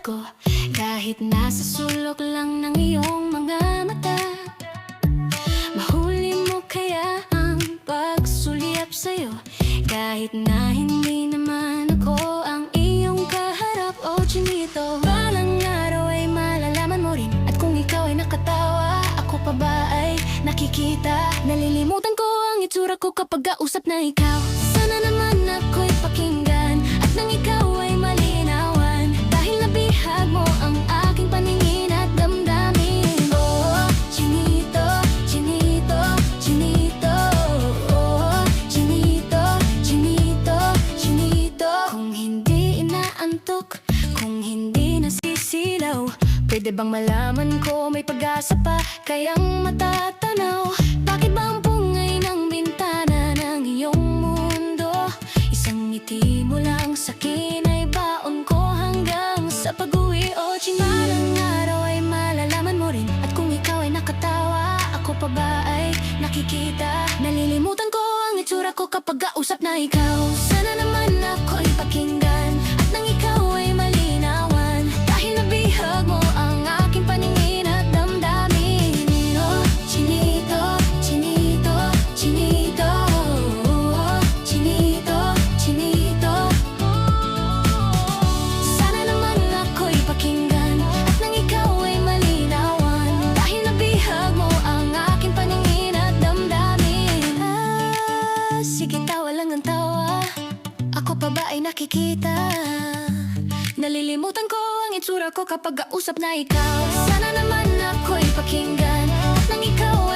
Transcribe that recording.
ko. Kahit nasa sulok lang ng iyong mga mata, mahuli mo kaya ang pagsulyap sa'yo. Kahit na hindi naman ako ang iyong kaharap, oh Chinito. Balang araw ay malalaman mo rin, at kung ikaw ay nakatawa, ako pa ba ay nakikita? Nalilimutan ko ang itsura ko kapag kausap na ikaw. Sana naman ako'y pakinggan, at nang ikaw ay malinawan, dahil nabihag mo ang aking paningin at damdamin. Oh, Chinito, Chinito, Chinito. Oh, Chinito, Chinito, Chinito. Kung hindi inaantok, kung hindi nasisilaw, pwede bang malaman ko may pag-asa pa kayang matatanaw? Bakit ba ang pungay ng bintana ng iyong mundo? Isang ngiti mo lang sa'kin ay baon ko hanggang sa pag-uwi, oh Chinito. Balang araw ay malalaman mo rin, at kung ikaw ay nakatawa, ako pa ba ay nakikita? Nalilimutan ko ang itsura ko kapag kausap na ikaw. Sana naman ako'y pakinggan, at nang ikaw ay malinawan, dahil nabihag mo ang aking paningin at damdamin. Oh, Chinito, Chinito, Chinito. Oh, Chinito, Chinito. Sana naman ako'y pakinggan, at nang ikaw ay malinawan, dahil nabihag mo ang aking paningin at damdamin. Sige, tawa lang ang tawa, ako pa ba ay nakikita? Nalilimutan ko ang itsura ko kapag kausap na ikaw. Sana naman ako'y pakinggan, at nang ikaw